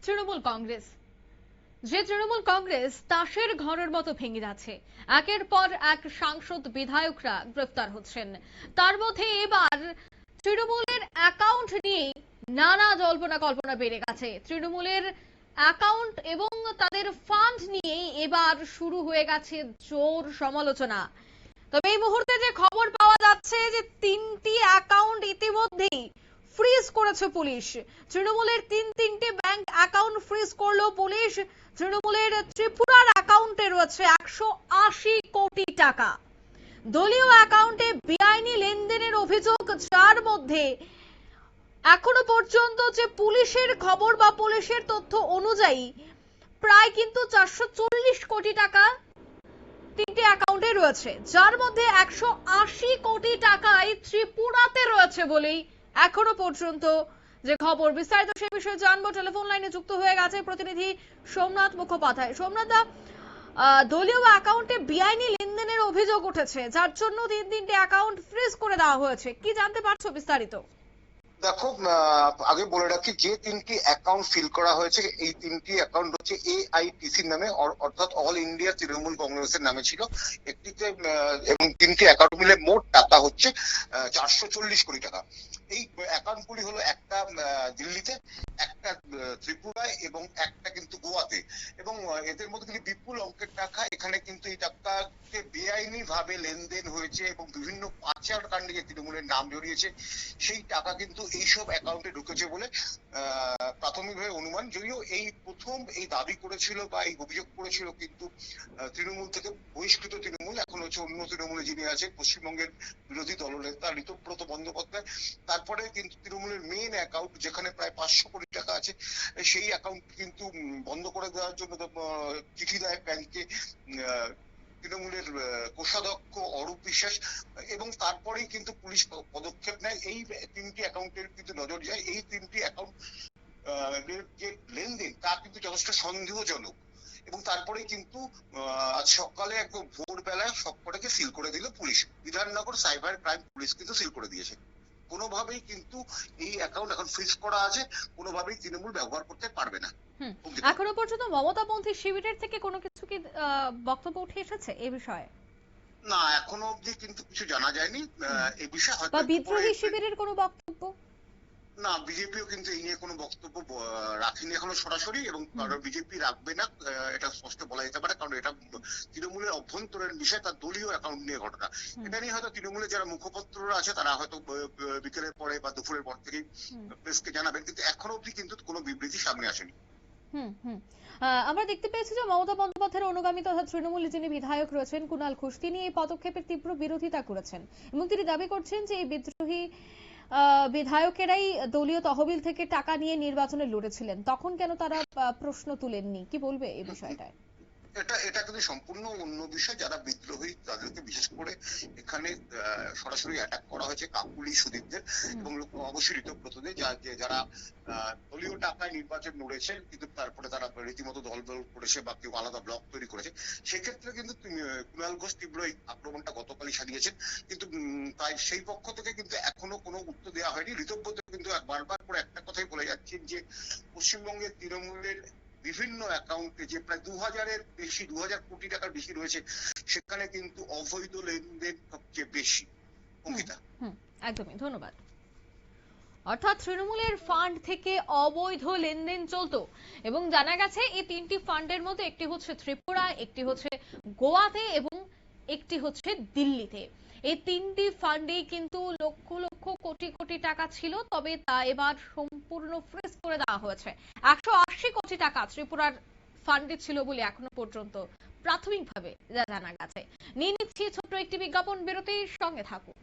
তৃণমূল কংগ্রেস যে তৃণমূল কংগ্রেস তাসের ঘরের মতো ভেঙে যাচ্ছে। একের পর এক সাংসদ বিধায়করা গ্রেফতার হচ্ছেন। তার মধ্যে এবার তৃণমূলের অ্যাকাউন্ট নিয়ে নানা জল্পনা কল্পনা বেড়ে গেছে। তৃণমূলের অ্যাকাউন্ট এবং তাদের ফান্ড নিয়ে এবার শুরু হয়ে গেছে জোর সমালোচনা। তবে এই মুহূর্তে যে খবর পাওয়া যাচ্ছে যে 3টি অ্যাকাউন্ট ইতিমধ্যেই ফ্রিজ করেছে পুলিশ। তৃণমূলের তিনটে ব্যাংক অ্যাকাউন্ট ফ্রিজ করলো পুলিশ। তৃণমূলের ত্রিপুরার অ্যাকাউন্টে রয়েছে 180 কোটি টাকা। দলীয় অ্যাকাউন্টে বেআইনি লেনদেনের অভিযোগ, যার মধ্যে এখনো পর্যন্ত যে পুলিশের খবর বা পুলিশের তথ্য অনুযায়ী প্রায় কিন্তু 440 কোটি টাকা 3টি অ্যাকাউন্টে রয়েছে, যার মধ্যে 180 কোটি টাকাই ত্রিপুরাতে রয়েছে বলেই এখনো পর্যন্ত যে খবর। বিস্তারিত সে বিষয়ে জানবো। টেলিফোন লাইনে যুক্ত হয়ে গেছে প্রতিনিধি সোমনাথ মুখোপাধ্যায়। সোমনাথ দা, দলীয় অ্যাকাউন্টে বেআইনি লেনদেনের অভিযোগ উঠেছে, যার জন্য তিনটে অ্যাকাউন্ট ফ্রিজ করে দেওয়া হয়েছে। কি জানতে পারছো বিস্তারিত? দেখো, আগে বলে রাখি, যে 3টি অ্যাকাউন্ট ফিল করা হয়েছে এই 3টি অ্যাকাউন্ট হচ্ছে AITC নামে, অর্থাৎ অল ইন্ডিয়া তৃণমূল কংগ্রেসের নামে ছিল একটিতে, এবং 3টি অ্যাকাউন্ট মিলে মোট টাকা হচ্ছে 440 কোটি টাকা। এই অ্যাকাউন্টগুলি হলো একটা দিল্লিতে, একটা ত্রিপুরায় এবং একটা কিন্তু গোয়াতে। এবং এদের মধ্যে কিন্তু বিপুল অঙ্কের টাকা, এখানে কিন্তু এই টাকাকে বেআইনি ভাবে লেনদেন হয়েছে এবং বিভিন্ন পাচার কাণ্ডে যে তৃণমূলের নাম জড়িয়েছে সেই টাকা কিন্তু এইসব অ্যাকাউন্টে ঢুকেছে বলে প্রাথমিকভাবে অনুমান। যদিও এই প্রথম এই দাবি করেছিল বা এই অভিযোগ করেছিল কিন্তু তৃণমূল থেকে বহিষ্কৃত তৃণমূল, এখন হচ্ছে অন্য তৃণমূলে যিনি আছে পশ্চিমবঙ্গের বিরোধী দলনেতা ঋতব্রত বন্দ্যোপাধ্যায়। তারপরে কিন্তু তৃণমূলের মেইন অ্যাকাউন্ট, যেখানে প্রায় 500 কোটি টাকা আছে, সেই অ্যাকাউন্ট কিন্তু বন্ধ করে দেওয়ার জন্য চিঠি দেয় ব্যাংকে তৃণমূলের কোষাধ্যক্ষ অরূপ বিশ্বাস। এবং তারপরেই কিন্তু পুলিশ পদক্ষেপ নেয়। এই 3টি অ্যাকাউন্টের কিন্তু নজর যায়। এই 3টি অ্যাকাউন্ট যে লেনদেন তা কিন্তু যথেষ্ট সন্দেহজনক। এবং তারপরেই কিন্তু আজ সকালে একদম ভোরবেলায় সবকটাকে সিল করে দিল police. Bidhannagar cyber crime police কিন্তু সিল করে দিয়েছে। কোনোভাবেই কিন্তু এই অ্যাকাউন্ট এখন ফ্রিজ করা আছে, কোনোভাবেই তৃণমূল ব্যবহার করতে পারবে না। এখনো পর্যন্ত মমতাপন্থী শিবিরের থেকে কোনো কিছু কি বক্তব্য উঠে এসেছে এই বিষয়ে? না, এখনো অবধি কিন্তু কিছু জানা যায়নি এই বিষয়ে। হয়তো বা বিদ্রোহী শিবিরের কোনো বক্তব্য? না, বিজেপিও কিন্তু এই নিয়ে কোনো বক্তব্য রাখেনি এখনো সরাসরি, এবং কারণ বিজেপি রাখবে না এটা স্পষ্ট বলা যেতে পারে, কারণ এটা তৃণমূলের অভ্যন্তরীণ বিষয়, তার দলীয় অ্যাকাউন্ট নিয়ে ঘটনা। এটা নিয়ে হয়তো তৃণমূলের যারা মুখপত্ররা আছে তারা হয়তো বিকেলের পরে বা দুপুরের পর থেকেই প্রেসকে জানাবেন, কিন্তু এখনো অবধি কিন্তু কোনো বিবৃতি সামনে আসেনি। আমরা দেখতে পেয়েছি যে মমতা বন্দ্যোপাধ্যায়ের অনুগামী তথা তৃণমূলের যিনি বিধায়ক রয়েছেন কুণাল ঘোষ, তিনি এই পদক্ষেপের তীব্র বিরোধিতা করেছেন এবং তিনি দাবি করছেন যে এই বিদ্রোহী বিধায়কেরাই দলীয় তহবিল থেকে টাকা নিয়ে নির্বাচনে লড়েছিলেন, তখন কেন তারা প্রশ্ন তুলেননি? কি বলবে এই বিষয়টায়? এটা কিন্তু সম্পূর্ণ অন্য বিষয়। যারা বিদ্রোহী তাদেরকে বিশেষ করে এখানে সরাসরি অ্যাটাক করা হয়েছে কাকুলি সুদীপদের এবং অবশ্যই ঋতব্রতদের, যারা দলীয় টাকায় নির্বাচন লড়েছেন কিন্তু তারপরে তারা রীতিমতো দল করেছে বা কেউ আলাদা ব্লক তৈরি করেছে। সেক্ষেত্রে কিন্তু কুণাল ঘোষ তীব্র এই আক্রমণটা গতকালই সারিয়েছেন, কিন্তু তাই সেই পক্ষ থেকে কিন্তু এখনো কোনো উত্তর দেওয়া হয়নি। ঋতব্রত কিন্তু বারবার করে একটা কথাই বলে যাচ্ছেন যে পশ্চিমবঙ্গের তৃণমূলের বিভিন্ন অ্যাকাউন্টে যে প্রায় 2000 কোটি টাকার বেশি রয়েছে, সেখানে কিন্তু অবৈধ লেনদেন সবচেয়ে বেশি। অঙ্কিতা, একদমই ধন্যবাদ। অর্থাৎ তৃণমূলের ফান্ড থেকে অবৈধ লেনদেন চলতো এবং জানা গেছে এই 3টি ফান্ডের মধ্যে একটি হচ্ছে ত্রিপুরা, একটি হচ্ছে গোয়াতে এবং একটি হচ্ছে দিল্লিতে। এই 3টি ফান্ডেই কিন্তু লক্ষ লক্ষ কোটি কোটি টাকা ছিল, তবে তা এবার সম্পূর্ণ ফ্রিজ করে দেওয়া হয়েছে। 180 কোটি টাকা ত্রিপুরার ফান্ডে ছিল বলে এখনো পর্যন্ত প্রাথমিকভাবে জানা গেছে। নিয়ে নিচ্ছি ছোট্ট একটি বিজ্ঞাপন বিরতির, সঙ্গে থাকুন।